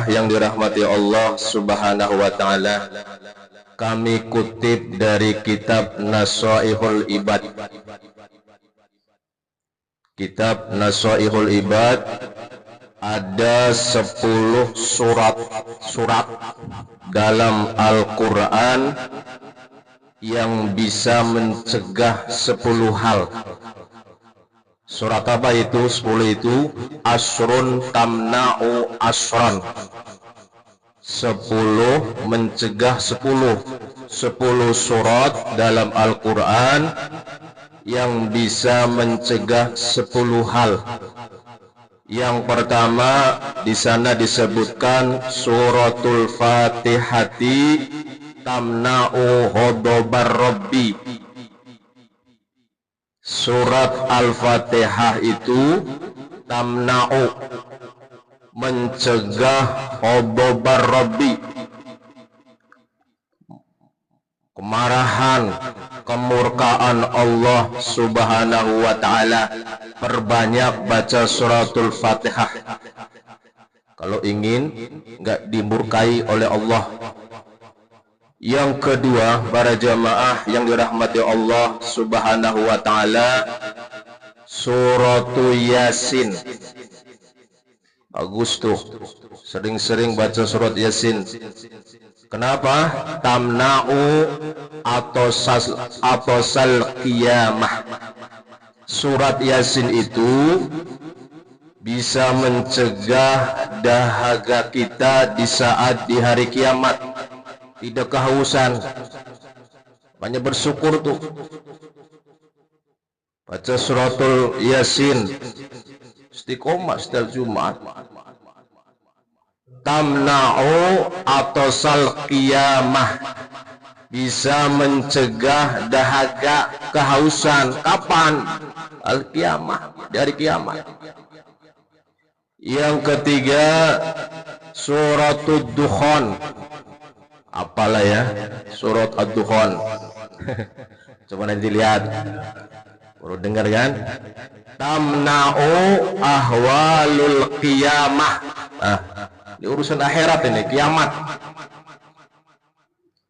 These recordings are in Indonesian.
jamaah yang dirahmati Allah Subhanahu wa taala, kami kutip dari kitab Nasaihul Ibad. Kitab Nasaihul Ibad ada 10 surat dalam Al-Quran yang bisa mencegah 10 hal. Surat apa itu? 10 itu asrun tamna'u asran. 10 mencegah 10 surat dalam Al-Quran yang bisa mencegah 10 hal. Yang pertama di sana disebutkan suratul Fatihati tamna'u ghadabar rabbi. Surat Al-Fatihah itu tamna'u, mencegah ghadabar rabbi, kemarahan, kemurkaan Allah Subhanahu wa ta'ala. Perbanyak baca suratul Fatihah kalau ingin nggak dimurkai oleh Allah. Yang kedua, para jamaah yang dirahmati Allah Subhanahu wa ta'ala, suratul Yasin. Bagus tuh, sering-sering baca surat Yasin. Kenapa? Tamna'u atau sal qiyamah. Surat Yasin itu bisa mencegah dahaga kita di saat di hari kiamat. Tidak kehausan. Banyak bersyukur tuh. Baca suratul Yasin. Istiqomah setiap Jumat. Tamna'u atau sal qiyamah, bisa mencegah dahaga, kehausan. Kapan? Al-Qiyamah, dari kiamat. Yang ketiga, suratul Dukhan. Apalah ya, surat Ad-Dukhan. Coba nanti lihat. Baru dengar kan? Tamna'u ahwalul qiyamah. Nah, ini urusan akhirat ini, kiamat.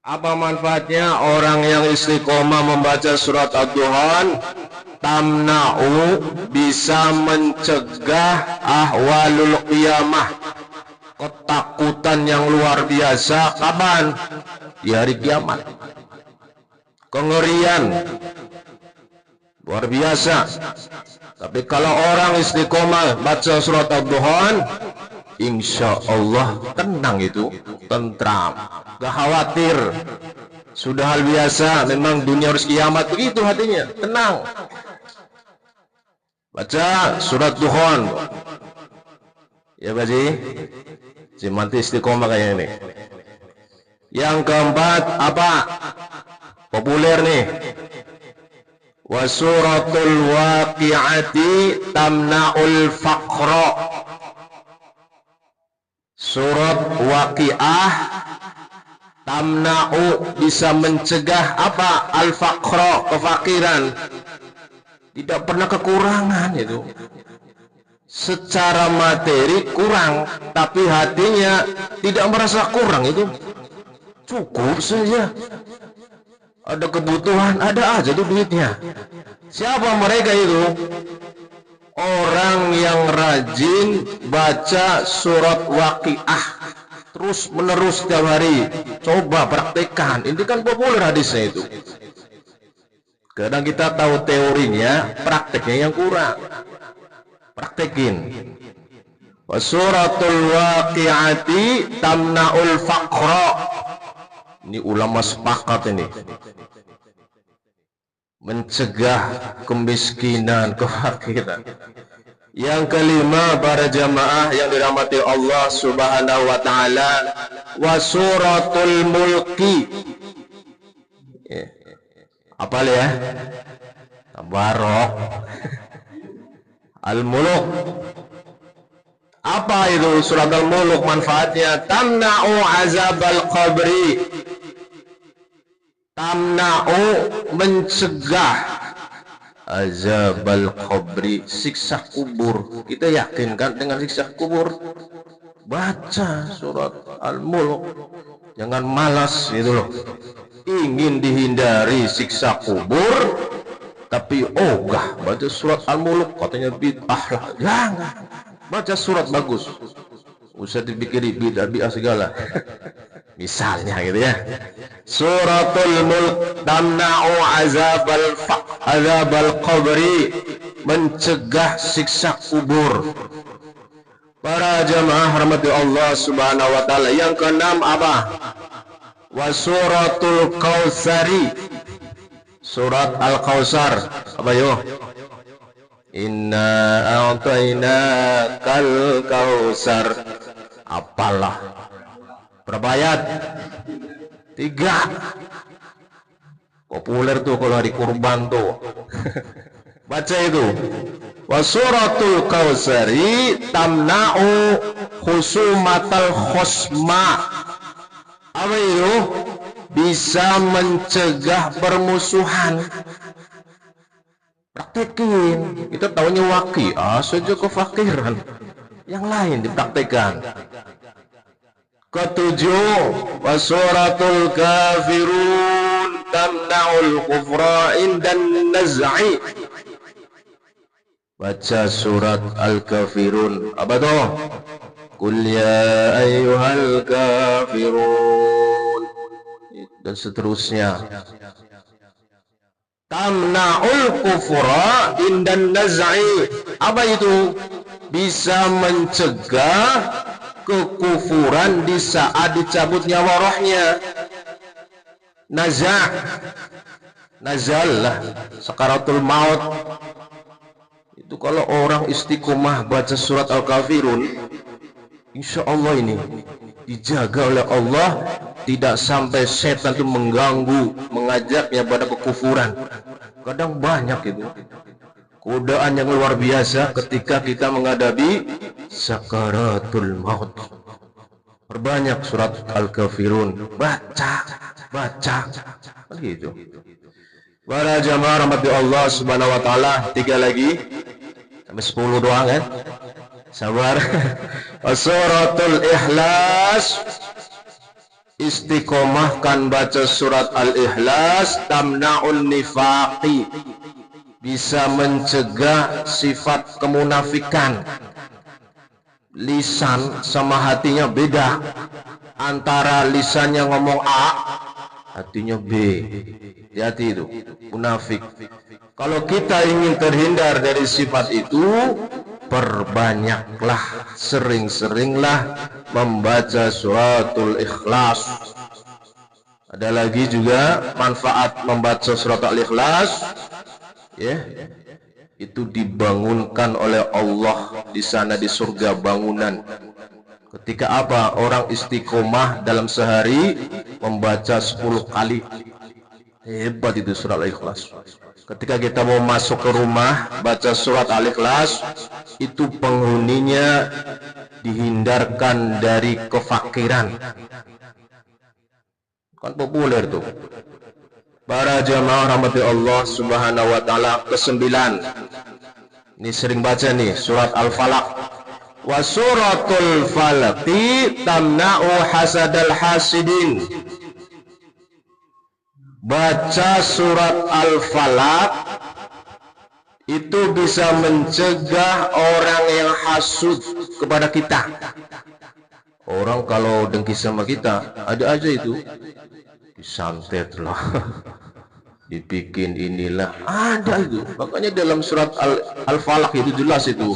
Apa manfaatnya orang yang istiqomah membaca surat Ad-Dukhan? Tamna'u, bisa mencegah ahwalul qiyamah, ketakutan yang luar biasa. Kapan? Di hari kiamat. Kengerian luar biasa. Tapi kalau orang istiqomah baca surat Ad-Dukhan, insya Allah tenang, itu tentram, gak khawatir. Sudah hal biasa, memang dunia harus kiamat, begitu hatinya, tenang. Baca surat Dukhan ya Baji, mati istiqomah kayak ini. Yang keempat apa? Populer nih. Wa suratul waqi'ati tamna'ul faqra. Surat Waqi'ah tamna'u, bisa mencegah apa? Al-faqra, kefakiran. Tidak pernah kekurangan itu. Secara materi kurang, tapi hatinya tidak merasa kurang, itu cukup saja. Ada kebutuhan, ada aja tuh duitnya. Siapa mereka itu? Orang yang rajin baca surat Waqi'ah terus menerus setiap hari. Coba praktekkan. Ini kan populer hadisnya itu. Kadang kita tahu teorinya, prakteknya yang kurang. Praktekin. Suratul Waqi'ati tamna'ul faqra. Ini ulama sepakat ini. Mencegah kemiskinan, kefakiran. Yang kelima, para jamaah yang dirahmati Allah Subhanahu wa ta'ala, wa suratul mulki. Apa ya? Tabarok. Al-Muluk. Apa itu surat Al-Muluk? Manfaatnya tamna'u azabal qabri. Tamna'u, mencegah azabal qabri, siksa kubur. Kita yakin kan dengan siksa kubur? baca surat Al-Mulk. Jangan malas gitu loh. Ingin dihindari siksa kubur, tapi ogah baca surat Al-Mulk, katanya bid'ah lah. Jangan, baca surat bagus, usah dipikiri bid'ah segala. Misalnya gitu ya, suratul Mulk tamna'u azabal qabri, mencegah siksa kubur. Para jamaah rahmati Allah subhanahu wa ta'ala. Yang keenam apa? Wa suratul Kautsari, surat Al-Kautsar. Apa yo? Inna a'tainakal kautsar. Apalah berapa ayat? 3. Populer tuh kalau hari kurban tuh. Baca itu. Wa suratul Kautsari tamna'u khusumatal khusma. Apa itu? Bisa mencegah permusuhan. Praktekin. Kita tahunya waqi'ah saja kefakiran. Yang lain dipraktekan. Ketujuh, wa suratul Kafirun tamna'ul kufra indan naz'i. Baca surat Al-Kafirun. Apa tuh? Qul ya ayyuhal kafirun, dan seterusnya. Tamna'ul kufra indan naz'i. Apa itu? Bisa mencegah kekufuran di saat dicabut nyawa rohnya. Nazal lah, sakaratul maut. Itu kalau orang istiqomah baca surat Al-Kafirun, insya Allah ini dijaga oleh Allah, tidak sampai setan itu mengganggu, mengajaknya pada kekufuran. Kadang banyak itu godaan yang luar biasa ketika kita menghadapi sakaratul maut. Perbanyak surat Al-Kafirun, baca gitu. Para jamaah rahmati Allah subhanahu wa ta'ala. 3 lagi sampai 10 doang kan, sabar. Suratul Ikhlas, istiqomahkan baca surat Al-Ikhlas. Tamna'un nifaqi, bisa mencegah sifat kemunafikan. Lisan sama hatinya beda. Antara lisannya ngomong A, hatinya B. Hati itu munafik. Kalau kita ingin terhindar dari sifat itu, perbanyaklah, sering-seringlah membaca suratul Ikhlas. Ada lagi juga manfaat membaca surat Al-Ikhlas, ya, itu dibangunkan oleh Allah di sana di surga bangunan. Ketika apa? Orang istiqomah dalam sehari membaca 10 kali. Hebat itu surat Al-Ikhlas. Ketika kita mau masuk ke rumah baca surat Al-Ikhlas, itu penghuninya dihindarkan dari kefakiran. Kan populer tuh. Para jamaah rahmati Allah subhanahu wa ta'ala. Ke-9, ini sering baca nih, surat Al-Falaq. Wa suratul falaqi tamna'u hasadal hasidin. Baca surat Al-Falaq itu bisa mencegah orang yang hasud kepada kita. Orang kalau dengki sama kita, ada aja itu disantet lah, dibikin inilah, ada itu. Makanya dalam surat Al-Falaq itu jelas itu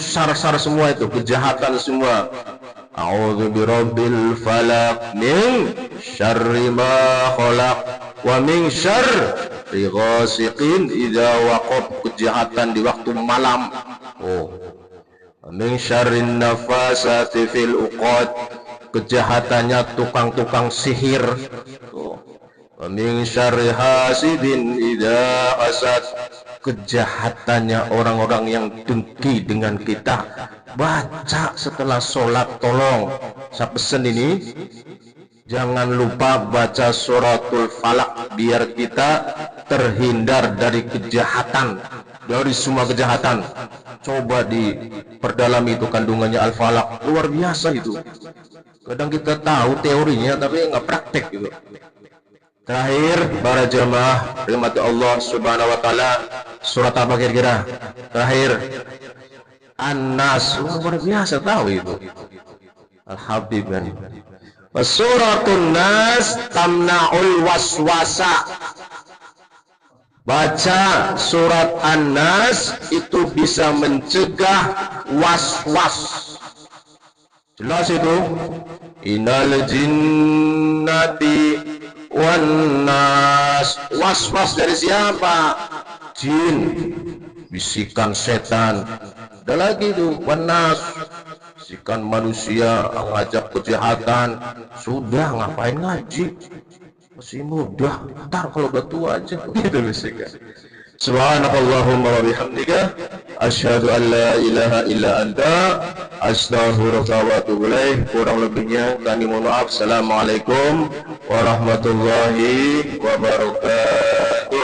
sar-sar semua, itu kejahatan semua. A'udzu birabbil falaq min syarri ma khalaq wa min syarri ghasiqin idza waqab, kejahatan di waktu malam. Oh, min syarrin nafasati fil uqad, kejahatannya tukang-tukang sihir. Oh, min syarri hasidin idza hasad, kejahatannya orang-orang yang dengki dengan kita. Baca setelah sholat, tolong saya pesen ini, jangan lupa baca suratul Falaq biar kita terhindar dari kejahatan dari semua kejahatan. Coba diperdalam itu kandungannya Al-Falaq, luar biasa itu. Kadang kita tahu teorinya tapi nggak praktek gitu. Terakhir para jemaah rahmat Allah Subhanahu wa taala, surat apa kira-kira? Terakhir An-Nas, luar biasa tahu itu. Al-Habib kan. Suratun Nas tamna'ul waswasa. Baca surat An-Nas itu bisa mencegah was-was. Jelas itu. Innal jinnati wan nas. Was-was dari siapa? Jin, bisikan setan. Ada lagi itu wan nas, bisikan manusia mengajak kejahatan. Sudah, ngapain ngaji? Masih muda, ntar kalau udah tua aja gitu bisikan. Subhanakallahumma wa bihamdika asyhadu an la ilaha illa anta astaghfiruka wa atubu ilaik. Kurang lebihnya kami mohon maaf. Assalamualaikum warahmatullahi wabarakatuh.